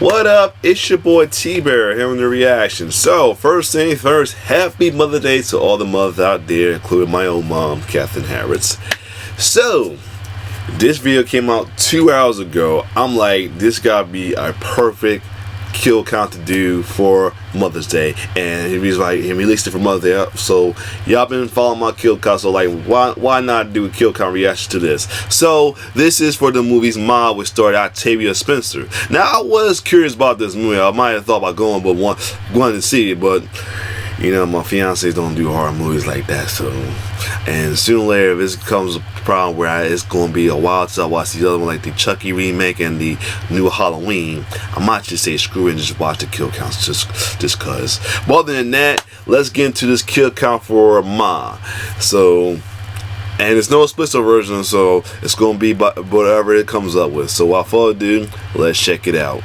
What up? It's your boy T-Bear here on the reaction. So, first thing first, happy Mother's Day to all the mothers out there, including my own mom, Catherine Harris. So, this video came out 2 hours ago. I'm like, this gotta be a perfect kill count to do for Mother's Day, and he was like, he released it for Mother's Day. So y'all been following my kill count, so like, why not do a kill count reaction to this? So this is for the movie's Ma, which starred Octavia Spencer. Now I was curious about this movie. I might have thought about going, but wanted to see it, but you know, my fiancés don't do horror movies like that, so. And sooner or later, if this comes a problem where it's going to be a while till I watch the other one, like the Chucky remake and the new Halloween, I might just say screw it and just watch the kill counts just cause. But other than that, let's get into this kill count for Ma. So, and it's no explicit version, so it's going to be whatever it comes up with. So without further ado, let's check it out.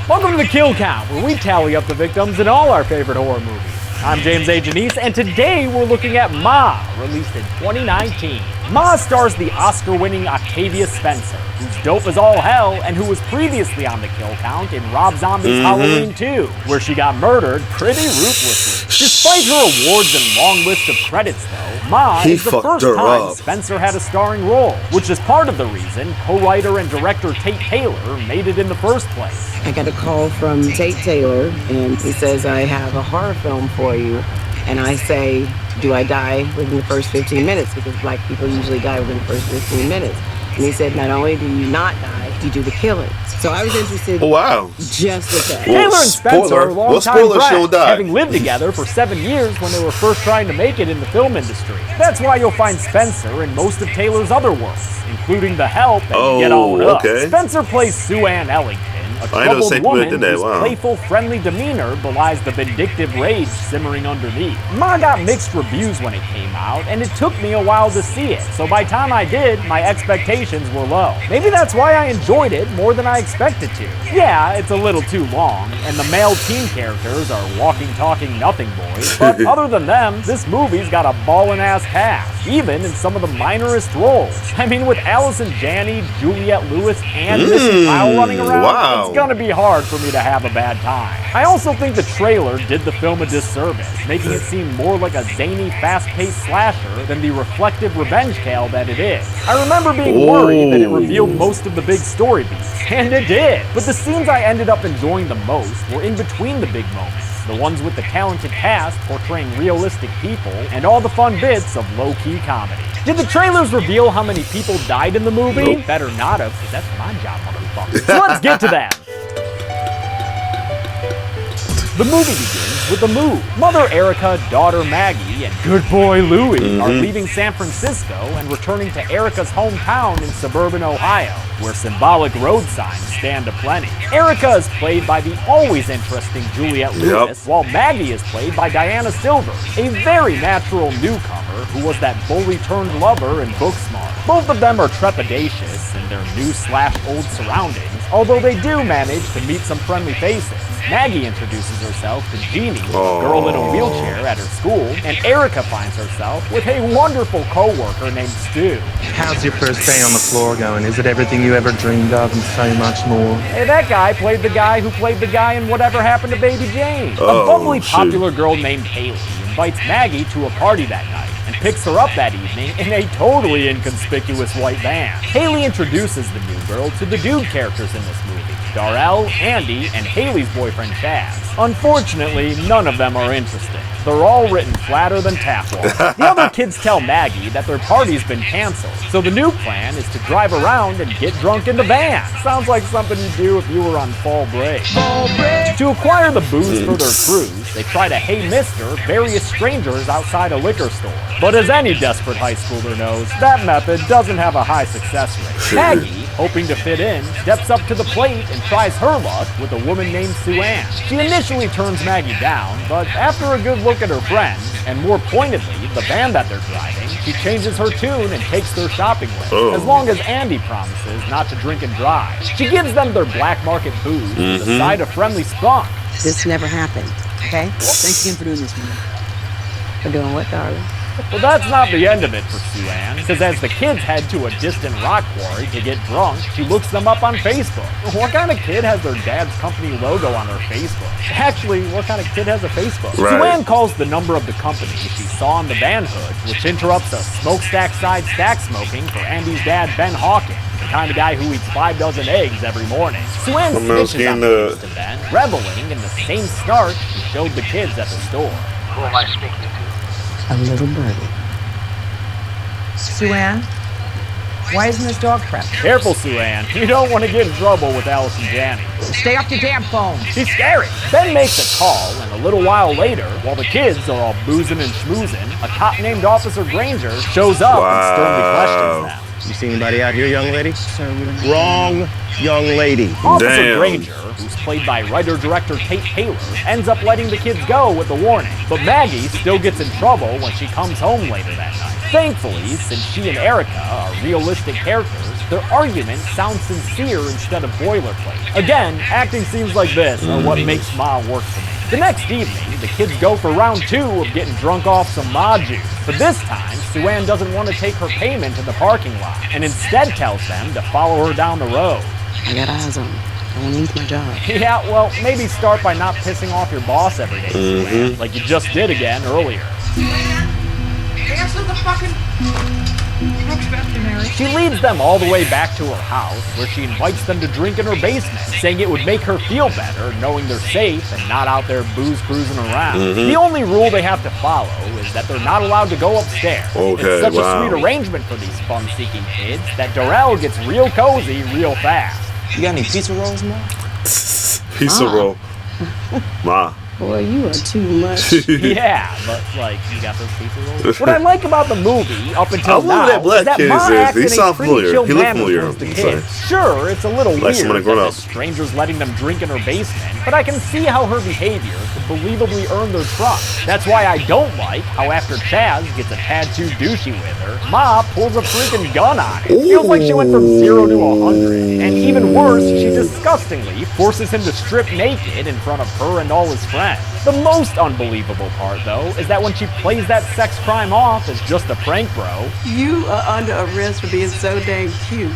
Welcome to the Kill Count, where we tally up the victims in all our favorite horror movies. I'm James A. Janice, and today we're looking at Ma, released in 2019. Ma stars the Oscar-winning Octavia Spencer, who's dope as all hell and who was previously on the Kill Count in Rob Zombie's Halloween 2, where she got murdered pretty ruthlessly. Despite her awards and long list of credits, though, Ma is the first time Spencer had a starring role, which is part of the reason co-writer and director Tate Taylor made it in the first place. I got a call from Tate Taylor, and he says, I have a horror film for you. And I say, do I die within the first 15 minutes? Because black people usually die within the first 15 minutes. And he said, not only do you not die, you do the killing. So I was interested just with that. Taylor and Spencer are longtime friends, having lived together for 7 years when they were first trying to make it in the film industry. That's why you'll find Spencer in most of Taylor's other works, including The Help and Get On Up. Spencer plays Sue Ann Ellington, a troubled woman whose playful, friendly demeanor belies the vindictive rage simmering underneath. Ma got mixed reviews when it came out, and it took me a while to see it, so by the time I did, my expectations were low. Maybe that's why I enjoyed it more than I expected to. Yeah, it's a little too long, and the male teen characters are walking, talking nothing boys, but other than them, this movie's got a ballin'-ass cast, even in some of the minorest roles. I mean, with Allison Janney, Juliette Lewis, and Missy Kyle running around, it's gonna be hard for me to have a bad time. I also think the trailer did the film a disservice, making it seem more like a zany, fast-paced slasher than the reflective revenge tale that it is. I remember being worried that it revealed most of the big story beats, and it did. But the scenes I ended up enjoying the most were in between the big moments, the ones with the talented cast portraying realistic people, and all the fun bits of low-key comedy. Did the trailers reveal how many people died in the movie? Nope. Better not have, because that's my job, motherfucker. So let's get to that. The movie begins with a move. Mother Erica, daughter Maggie, and good boy Louie are leaving San Francisco and returning to Erica's hometown in suburban Ohio, where symbolic road signs stand aplenty. Erica is played by the always interesting Juliette Lewis, while Maggie is played by Diana Silver, a very natural newcomer who was that bully-turned-lover in Booksmart. Both of them are trepidatious in their new/old surroundings, although they do manage to meet some friendly faces. Maggie introduces herself to Jeannie, a girl in a wheelchair at her school, and Erica finds herself with a wonderful co-worker named Stu. How's your first day on the floor going? Is it everything you ever dreamed of and so much more? Hey, that guy played the guy who played the guy in Whatever Happened to Baby Jane. A bubbly, popular girl named Haley invites Maggie to a party that night and picks her up that evening in a totally inconspicuous white van. Haley introduces the new girl to the dude characters in this movie, Darrell, Andy, and Haley's boyfriend Chaz. Unfortunately, none of them are interesting. They're all written flatter than tap water. The other kids tell Maggie that their party's been canceled, so the new plan is to drive around and get drunk in the van. Sounds like something you'd do if you were on fall break. To acquire the booze for their cruise, they try to hey mister various strangers outside a liquor store. But as any desperate high schooler knows, that method doesn't have a high success rate. Maggie, hoping to fit in, steps up to the plate and tries her luck with a woman named Sue Ann. She initially turns Maggie down, but after a good look at her friends, and more pointedly, the van that they're driving, she changes her tune and takes their shopping list, as long as Andy promises not to drink and drive. She gives them their black market booze with a side of friendly spunk. This never happened, okay? Thanks again for doing this, man. For doing what, darling? Well, that's not the end of it for Sue-Ann, because as the kids head to a distant rock quarry to get drunk, she looks them up on Facebook. What kind of kid has their dad's company logo on their Facebook? Actually, what kind of kid has a Facebook? Right. Sue-Ann calls the number of the company she saw on the van hood, which interrupts a smokestack side stack smoking for Andy's dad, Ben Hawkins, the kind of guy who eats 5 dozen eggs every morning. Sue-Ann snitches on the to Ben, reveling in the same start she showed the kids at the store. Who am I speaking to? A little birdie. Sue-Ann, why isn't this dog prepped? Careful, Sue-Ann. You don't want to get in trouble with Alice and Janney. Stay off your damn phone. She's scary. Ben makes a call, and a little while later, while the kids are all boozing and schmoozing, a cop named Officer Granger shows up and sternly questions them. You see anybody out here, young lady? Sir, we don't Wrong young lady. Officer Damn. Granger, who's played by writer-director Tate Taylor, ends up letting the kids go with a warning. But Maggie still gets in trouble when she comes home later that night. Thankfully, since she and Erica are realistic characters, their argument sounds sincere instead of boilerplate. Again, acting scenes like this are what makes Ma work for me. The next evening, the kids go for round 2 of getting drunk off some Ma juice. But this time, Sue-Ann doesn't want to take her payment in the parking lot, and instead tells them to follow her down the road. I got eyes on him. I want to lose my job. Yeah, well, maybe start by not pissing off your boss every day, Sue-Ann, like you just did again earlier. answer the fucking veterinary. She leads them all the way back to her house, where she invites them to drink in her basement, saying it would make her feel better knowing they're safe and not out there booze cruising around. The only rule they have to follow is that they're not allowed to go upstairs. Okay, it's such wow. a sweet arrangement for these fun-seeking kids that Darrell gets real cozy real fast. You got any pizza rolls, Ma? Pizza roll. Ma. Boy, you are too much. Yeah, but like, you got those pizza rolls? What I like about the movie, up I until wonder now, who that black is that kid Ma is. acts He in a sounds pretty familiar. chill He looked manner familiar, towards the I'm kids. saying. Sure, it's a little Like weird someone that grown the up. strangers letting them drink in her basement, but I can see how her behavior could believably earn their trust. That's why I don't like how after Chaz gets a tad too douchey with her, Ma pulls a freaking gun on her. It feels like she went from 0 to 100. And even worse, she disgustingly forces him to strip naked in front of her and all his friends. The most unbelievable part, though, is that when she plays that sex crime off as just a prank bro, You are under arrest for being so dang cute.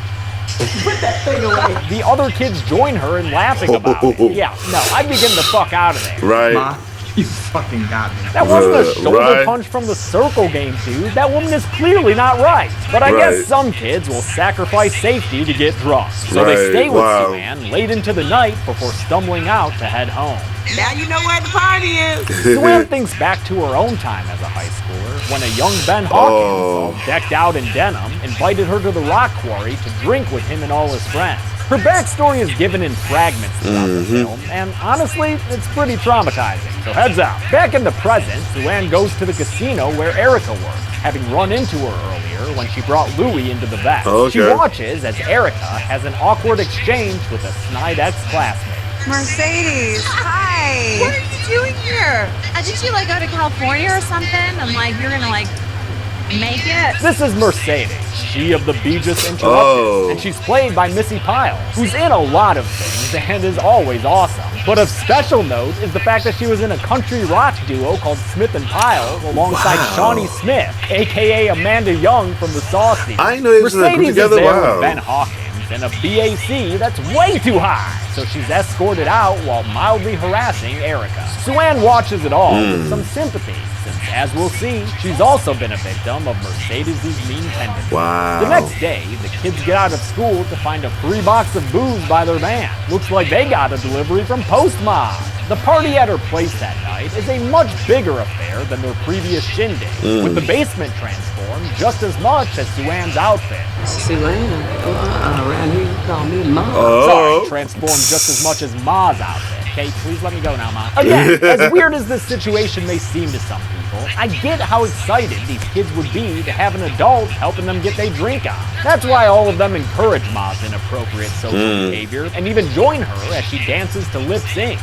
Put that thing away. the other kids join her in laughing about it. Yeah, no, I'd be getting the fuck out of there. Right. Ma, you fucking got me. That wasn't a shoulder Right. punch from the circle game, dude. That woman is clearly not right. But I Right. guess some kids will sacrifice safety to get drunk. So they Right, stay with wow. Sue-Ann late into the night before stumbling out to head home. Now you know where the party is. Sue-Ann thinks back to her own time as a high schooler when a young Ben Hawkins, all decked out in denim, invited her to the rock quarry to drink with him and all his friends. Her backstory is given in fragments throughout the film, and honestly, it's pretty traumatizing, so heads out. Back in the present, Sue-Ann goes to the casino where Erica works, having run into her earlier when she brought Louie into the vet. Okay. She watches as Erica has an awkward exchange with a snide ex-classmate. Mercedes, hi. What are you doing here? Did you like go to California or something? I'm like, you're gonna like make it. This is Mercedes, she of the Beegis Interrupted, Oh. and she's played by Missy Pyle, who's in a lot of things and is always awesome. But of special note is the fact that she was in a country rock duo called Smith and Pyle alongside Shawnee Smith, aka Amanda Young from the Saw series. I didn't know they was in that group Mercedes together. is there Wow. with Ben Hawkins in a BAC that's way too high, so she's escorted out while mildly harassing Erica. Sue-Ann watches it all with some sympathy, since, as we'll see, she's also been a victim of Mercedes' mean tendencies. Wow. The next day, the kids get out of school to find a free box of booze by their van. Looks like they got a delivery from Postmod. The party at her place that night is a much bigger affair than their previous shindig, with the basement transformed just as much as Sue-Ann's outfit. Sue-Ann, around here you call me Mom. Sorry, transformed just as much as Ma's outfit. Okay, please let me go now, Ma. Again, as weird as this situation may seem to some people, I get how excited these kids would be to have an adult helping them get their drink on. That's why all of them encourage Ma's inappropriate social behavior and even join her as she dances to lip sync.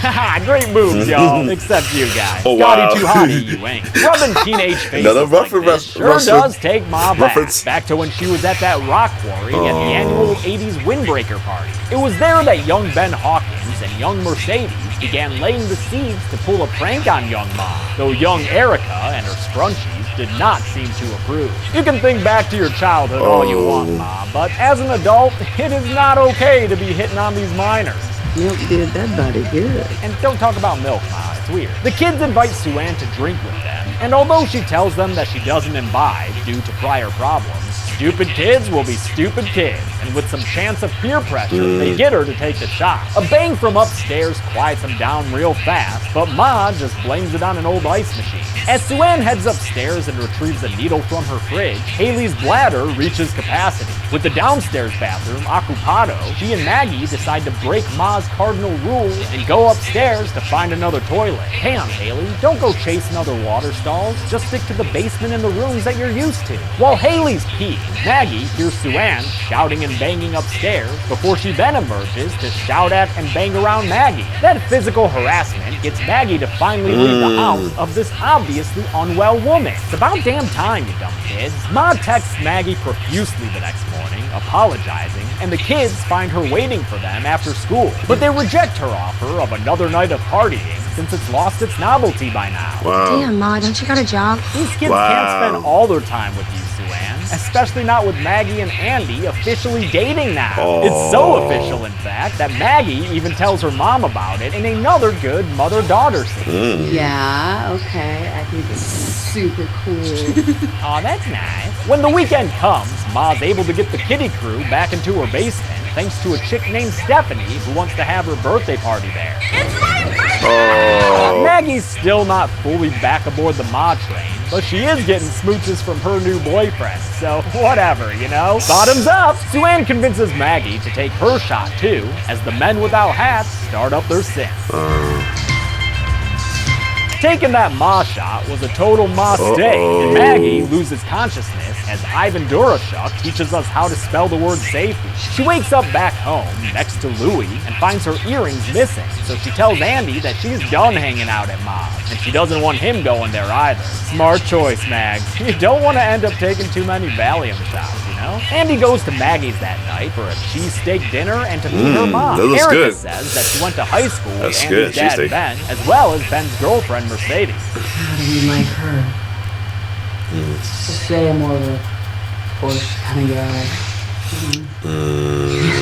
Haha, great moves, y'all. Except you guys. Oh, Scotty wow. too hotty, you ain't. Rubbing teenage faces Another like reference- this sure reference- does take Ma back. reference. Back to when she was at that rock quarry at the annual 80s Windbreaker party. It was there that young Ben Hawkins and young Mercedes began laying the seeds to pull a prank on young Ma, though young Erica and her scrunchies did not seem to approve. You can think back to your childhood all you want, Ma, but as an adult, it is not okay to be hitting on these minors. Milk did that body good. And don't talk about milk, Ma, it's weird. The kids invite Sue-Ann to drink with them, and although she tells them that she doesn't imbibe due to prior problems, stupid kids will be stupid kids, and with some chance of peer pressure, they get her to take the shot. A bang from upstairs quiets them down real fast, but Ma just blames it on an old ice machine. As Sue-Ann heads upstairs and retrieves a needle from her fridge, Haley's bladder reaches capacity. With the downstairs bathroom occupado, she and Maggie decide to break Ma's cardinal rule and go upstairs to find another toilet. Damn, Haley, don't go chasing other water stalls. Just stick to the basement and the rooms that you're used to. While Haley's peeing, Maggie hears Sue-Ann shouting and banging upstairs before she then emerges to shout at and bang around Maggie. That physical harassment gets Maggie to finally leave the house of this obviously unwell woman. It's about damn time, you dumb kids. Ma texts Maggie profusely the next morning, apologizing, and the kids find her waiting for them after school. But they reject her offer of another night of partying since it's lost its novelty by now. Wow. Damn, Ma, don't you got a job? These kids can't spend all their time with you, Sue-Ann, especially not with Maggie and Andy officially dating now. It's so official, in fact, that Maggie even tells her mom about it in another good mother-daughter scene. Yeah, okay, I think it's super cool. Aw, that's nice. When the weekend comes, Ma's able to get the kiddie crew back into her basement thanks to a chick named Stephanie who wants to have her birthday party there. It's my birthday! Maggie's still not fully back aboard the Ma train, but she is getting smooches from her new boyfriend, so whatever, you know? Bottoms up! Sue-Ann convinces Maggie to take her shot too, as the men without hats start up their sin. Taking that Ma shot was a total Ma mistake, and Maggie loses consciousness as Ivan Durashuk teaches us how to spell the word safety. She wakes up back home next to Louie and finds her earrings missing, so she tells Andy that she's done hanging out at Ma's, and she doesn't want him going there either. Smart choice, Mags. You don't want to end up taking too many Valium shots, you know? Andy goes to Maggie's that night for a cheesesteak dinner and to meet her mom. Erica good. says that she went to high school with That's Andy's good, dad, cheesesteak. Ben, as well as Ben's girlfriend, Mercedes. How do you like her? Just say I'm more of a Porsche kind of guy.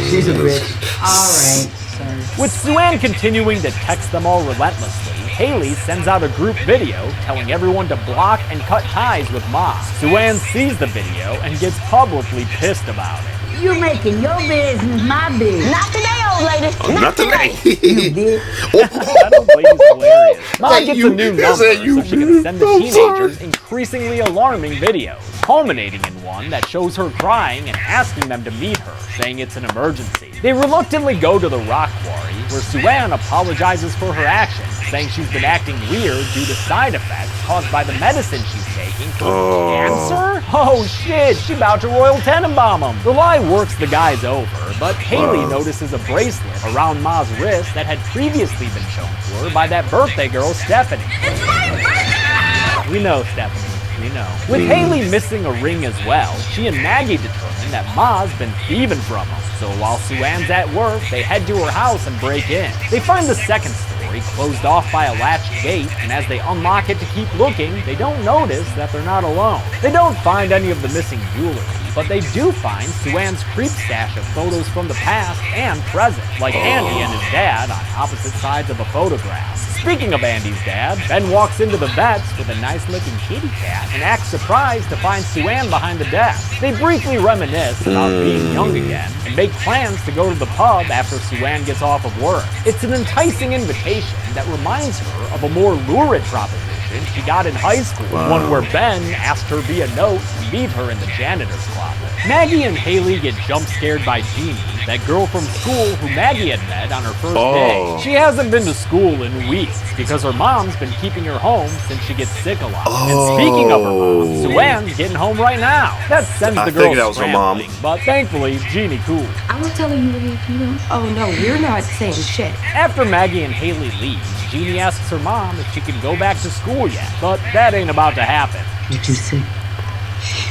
She's a bitch. Alright, sorry. With Sue-Ann continuing to text them all relentlessly, Haley sends out a group video telling everyone to block and cut ties with Ma. Sue-Ann sees the video and gets publicly pissed about it. You making your business my business. Not today, old lady. Not today. You bitch. That old lady's hilarious. Ma gets a new number so you she can send the teenagers increasingly alarming videos, culminating in one that shows her crying and asking them to meet her, saying it's an emergency. They reluctantly go to the rock quarry, where Sue-Ann apologizes for her actions, saying she's been acting weird due to side effects caused by the medicine she's taking for cancer? Oh shit, she about to Royal Tenenbaum him. The lie works the guys over, but Haley notices a bracelet around Ma's wrist that had previously been shown to her by that birthday girl, Stephanie. It's my birthday! We know, Stephanie. We know. With Haley missing a ring as well, she and Maggie determine that Ma's been thieving from them. So while Sue-Ann's at work, they head to her house and break in. They find the second story closed off by a latched gate, and as they unlock it to keep looking, they don't notice that they're not alone. They don't find any of the missing jewelry, but they do find Sue-Ann's creep stash of photos from the past and present, like Andy and his dad on opposite sides of a photograph. Speaking of Andy's dad, Ben walks into the vets with a nice-looking kitty cat and acts surprised to find Sue-Ann behind the desk. They briefly reminisce about being young again and make plans to go to the pub after Sue-Ann gets off of work. It's an enticing invitation that reminds her of a more lurid proposition she got in high school, one where Ben asked her via note to meet her in the janitor's closet. Maggie and Haley get jump-scared by Jeannie, that girl from school who Maggie had met on her first day. She hasn't been to school in weeks because her mom's been keeping her home since she gets sick a lot. And speaking of her mom, Sue-Ann's getting home right now. That sends the girl scrambling, but thankfully, Jeannie cool. I was telling you to leave, you know. Oh no, you're not saying shit. After Maggie and Haley leave, Jeannie asks her mom if she can go back to school yet, but that ain't about to happen. You're too sick.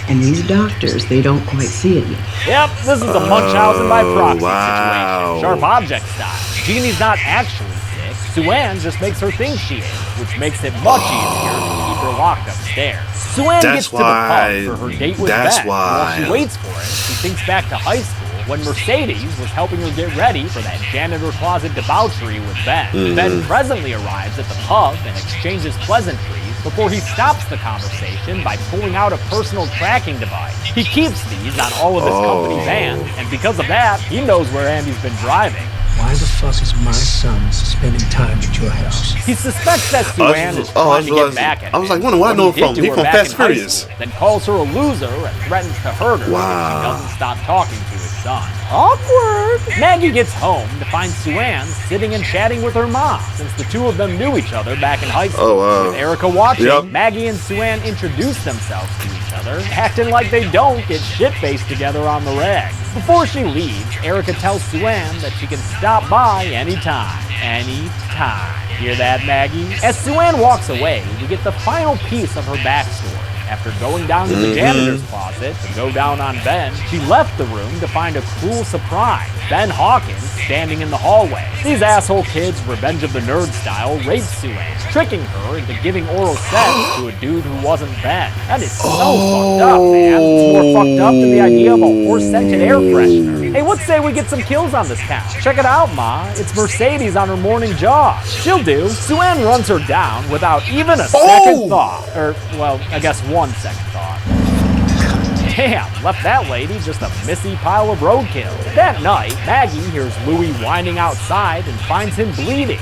And these doctors, they don't quite see it yet. Yep, this is a Munchausen by proxy wow. situation, sharp object style. Jeannie's not actually sick. Suan just makes her think she is, which makes it much easier to keep her locked upstairs. Suan gets to the pub for her date with Ben. While she waits for him, she thinks back to high school when Mercedes was helping her get ready for that janitor closet debauchery with Ben. Ben presently arrives at the pub and exchanges pleasantries before he stops the conversation by pulling out a personal tracking device. He keeps these on all of his company vans, and because of that, he knows where Andy's been driving. Why the fuck is my son spending time at your house? He suspects that Suan is trying to get back at him. I was like, wondering where I know him from. He's from Fast and Furious. Then calls her a loser and threatens to hurt her if she doesn't stop talking to his son. Awkward! Maggie gets home to find Suan sitting and chatting with her mom, since the two of them knew each other back in high school. With Erica watching, Maggie and Suan introduce themselves to each other, acting like they don't get shit-faced together on the reg. Before she leaves, Erica tells Suan that she can stop by anytime. Anytime. Hear that, Maggie? As Suan walks away, we get the final piece of her backstory. After going down to the janitor's closet to go down on Ben, she left the room to find a cruel surprise. Ben Hawkins standing in the hallway. These asshole kids, Revenge of the Nerd style, raped Suan, tricking her into giving oral sex to a dude who wasn't Ben. That is so fucked up, man. It's more fucked up than the idea of a horse-scented air freshener. Hey, let's say we get some kills on this couch. Check it out, Ma. It's Mercedes on her morning jog. She'll do. Suan runs her down without even a second thought. Or, well, I guess 1 second thought. Damn, left that lady just a messy pile of roadkill. That night, Maggie hears Louis whining outside and finds him bleeding.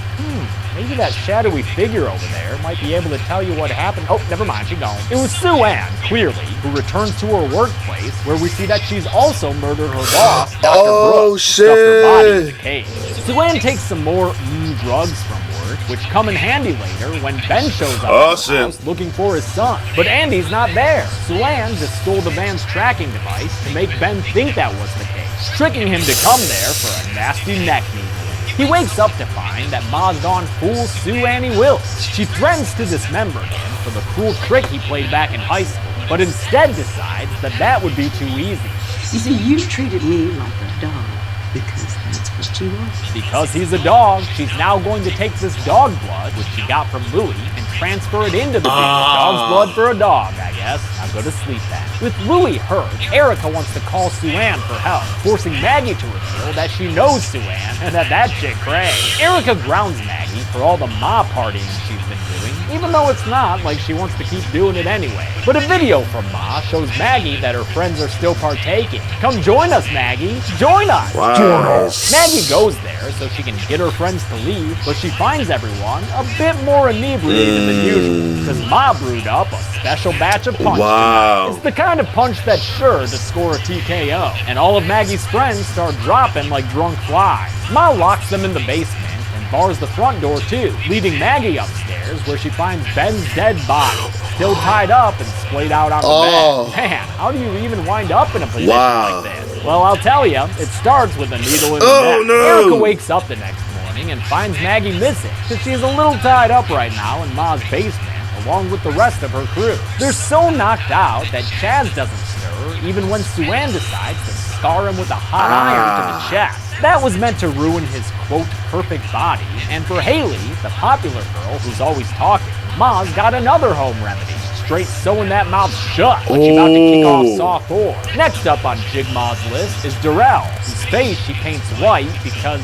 Maybe that shadowy figure over there might be able to tell you what happened. Oh, never mind, she's gone. It was Suan, clearly, who returns to her workplace, where we see that she's also murdered her boss, Dr. Brooks, and stuffed her body in the cage. Suan takes some more drugs from work, which come in handy later when Ben shows up at the house looking for his son. But Andy's not there. Suan just stole the van's tracking device to make Ben think that was the case, tricking him to come there for a nasty neck meeting. He wakes up to find that Ma's gone full Sue Annie Wilkes. She threatens to dismember him for the cruel trick he played back in high school, but instead decides that that would be too easy. You see, you treated me like a dog because that's what you are. Because he's a dog, she's now going to take this dog blood, which she got from Louis, and transfer it into the dog's blood for a dog, I guess. Now go to sleep then. With Louis hurt, Erica wants to call Suan for help, forcing Maggie to reveal that she knows Suan and that chick Craig. Erica grounds Maggie for all the Ma partying she's been doing, even though it's not like she wants to keep doing it anyway. But a video from Ma shows Maggie that her friends are still partaking. Come join us, Maggie. Join us. Wow. Join us. Maggie goes there so she can get her friends to leave, but she finds everyone a bit more inebriated than usual, because Ma brewed up a special batch of punch. Wow. It's the kind of punch that's sure to score a TKO, and all of Maggie's friends start dropping like drunk flies. Ma locks them in the basement and bars the front door too, leaving Maggie upstairs where she finds Ben's dead body, still tied up and splayed out on the bed. Man, how do you even wind up in a position like this? Well, I'll tell you, it starts with a needle in the neck. Erica wakes up the next morning and finds Maggie missing, because she's a little tied up right now in Ma's basement, along with the rest of her crew. They're so knocked out that Chaz doesn't stir, even when Suan decides to scar him with a hot iron to the chest. That was meant to ruin his, quote, perfect body, and for Haley, the popular girl who's always talking, Ma's got another home remedy. Straight sewing that mouth shut when she's about to kick off Saw 4. Next up on Jigma's list is Darrell, whose face she paints white because,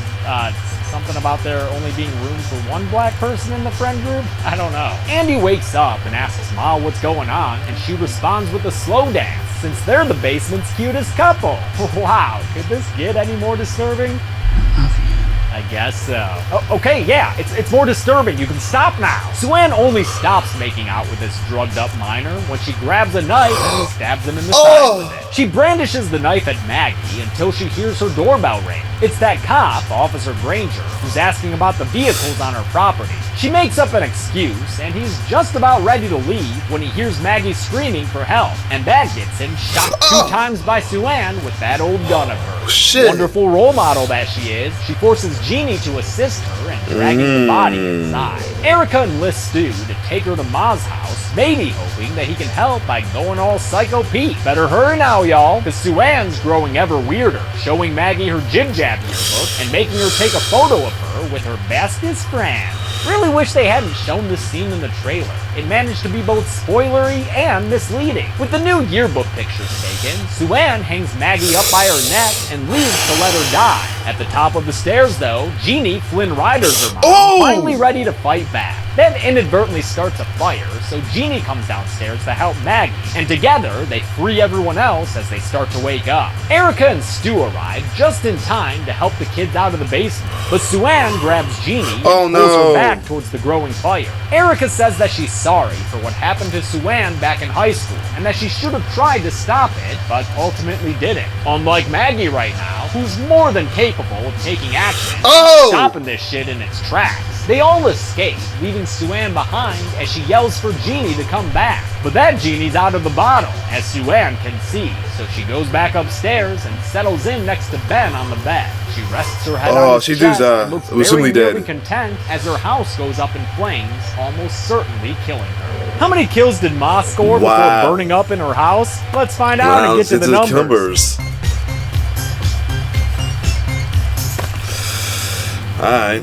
something about there only being room for one black person in the friend group? I don't know. Andy wakes up and asks Ma what's going on, and she responds with a slow dance, since they're the basement's cutest couple. Wow, could this get any more disturbing? I guess so. Oh, okay, yeah, it's more disturbing. You can stop now. Suan only stops making out with this drugged-up minor when she grabs a knife and stabs him in the side with it. She brandishes the knife at Maggie until she hears her doorbell ring. It's that cop, Officer Granger, who's asking about the vehicles on her property. She makes up an excuse, and he's just about ready to leave when he hears Maggie screaming for help, and that gets him shot 2 times by Suan with that old gun of hers. Shit. Wonderful role model that she is, she forces Jeannie to assist her in dragging the body inside. Erica enlists Stu to take her to Ma's house, maybe hoping that he can help by going all Psycho Pete. Better hurry now, y'all, because Suan's growing ever weirder, showing Maggie her jib-jab yearbook and making her take a photo of her Sue-Ann with her bestest friend. Really wish they hadn't shown this scene in the trailer. It managed to be both spoilery and misleading. With the new yearbook pictures taken, Sue-Ann hangs Maggie up by her neck and leaves to let her die. At the top of the stairs, though, Jeannie, Flynn Rider's her mom, finally ready to fight back. Then inadvertently starts a fire, so Jeannie comes downstairs to help Maggie, and together they free everyone else as they start to wake up. Erica and Stu arrive just in time to help the kids out of the basement, but Sue-Ann grabs Jeannie and pulls her back towards the growing fire. Erica says that she's sorry for what happened to Sue-Ann back in high school, and that she should have tried to stop it, but ultimately didn't. Unlike Maggie right now, who's more than capable of taking action and stopping this shit in its tracks. They all escape, leaving Sue-Ann behind as she yells for Jeannie to come back. But that Jeannie's out of the bottle, as Sue-Ann can see, so she goes back upstairs and settles in next to Ben on the bed. She rests her head on his chest and looks very nearly content as her house goes up in flames, almost certainly killing her. How many kills did Ma score before burning up in her house? Let's find out and get to the numbers. Alright.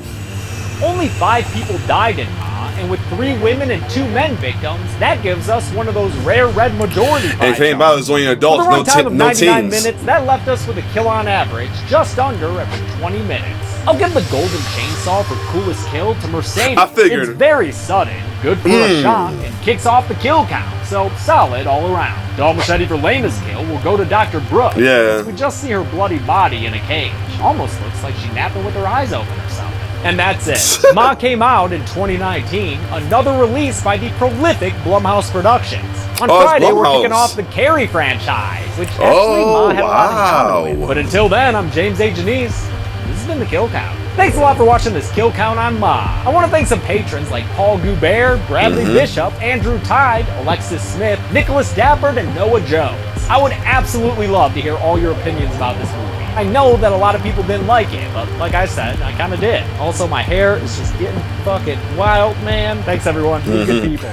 Only 5 people died in Ma, and with 3 women and 2 men victims, that gives us one of those rare red majority pie. And if anybody was only adults, for the runtime of 99 teens. minutes, that left us with a kill on average just under every 20 minutes. I'll give the golden chainsaw for coolest kill to Mercedes. I figured. It's very sudden, good for a shock, and kicks off the kill count, so solid all around. Dog Machete for lamest kill will go to Dr. Brooks. Yeah. We just see her bloody body in a cage. Almost looks like she's napping with her eyes open or something. And that's it. Ma came out in 2019, another release by the prolific Blumhouse Productions. On Friday, we're kicking off the Carrie franchise, which actually Ma had a lot in common with. But until then, I'm James A. Janice. This has been the Kill Count. Thanks a lot for watching this Kill Count on Ma. I want to thank some patrons like Paul Goubert, Bradley Bishop, Andrew Tide, Alexis Smith, Nicholas Dappert, and Noah Jones. I would absolutely love to hear all your opinions about this movie. I know that a lot of people didn't like it, but like I said, I kind of did. Also, my hair is just getting fucking wild, man. Thanks, everyone. You're good people.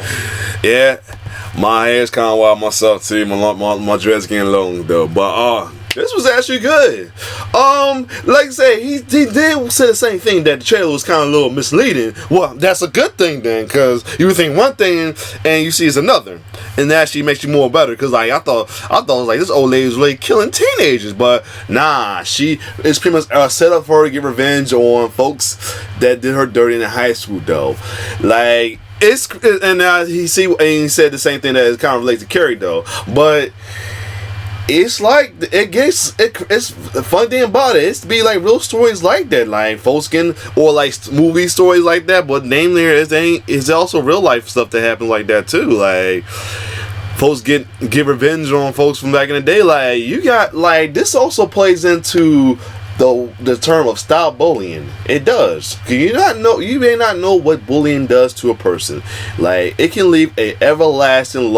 Yeah, my hair's kind of wild myself, too. My dread's getting long, though. But, this was actually good. Like I say, he did say the same thing, that the trailer was kind of a little misleading. Well, that's a good thing then, because you would think one thing and you see it's another, and that actually makes you more better. Because like I thought it was like this old lady was really killing teenagers, but nah, she is pretty much set up for her to get revenge on folks that did her dirty in high school, though. Like he said the same thing that is kind of related to Carrie, though, but. It's like it's the fun thing about it. It's to be like real stories like that, like folks can, or like movie stories like that. But namely, is also real life stuff that happens like that too. Like folks get revenge on folks from back in the day. Like you got like this also plays into the term of stop bullying. It does. You may not know what bullying does to a person. Like it can leave an everlasting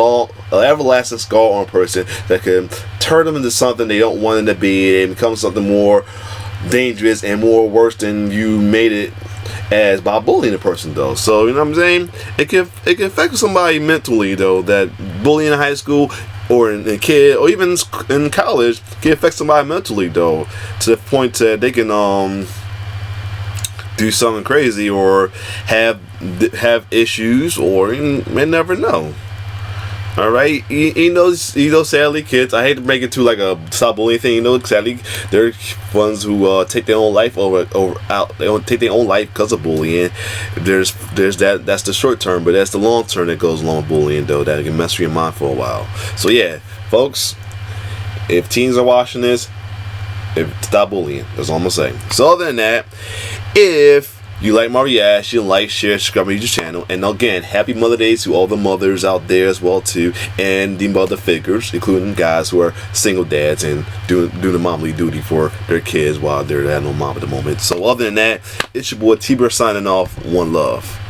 scar on a person that can turn them into something they don't want them to be, and become something more dangerous and more worse than you made it as by bullying a person, though. So you know what I'm saying? It can affect somebody mentally, though. That bullying in high school or in a kid, or even in college, can affect somebody mentally, though, to the point that they can do something crazy or have issues, or you may never know. All right, you know, sadly, kids. I hate to make it to like a stop bullying thing. You know, sadly, there are ones who take their own life They don't take their own life because of bullying. There's that. That's the short term, but that's the long term that goes along with bullying, though. That can mess with your mind for a while. So yeah, folks, if teens are watching this, stop bullying. That's all I'm gonna say. So other than that, if you like my reaction, like, share, subscribe to my YouTube channel. And again, happy Mother Day to all the mothers out there as well too, and the mother figures, including guys who are single dads and doing the momly duty for their kids while they're at no mom at the moment. So other than that, it's your boy T-Bird signing off. One love.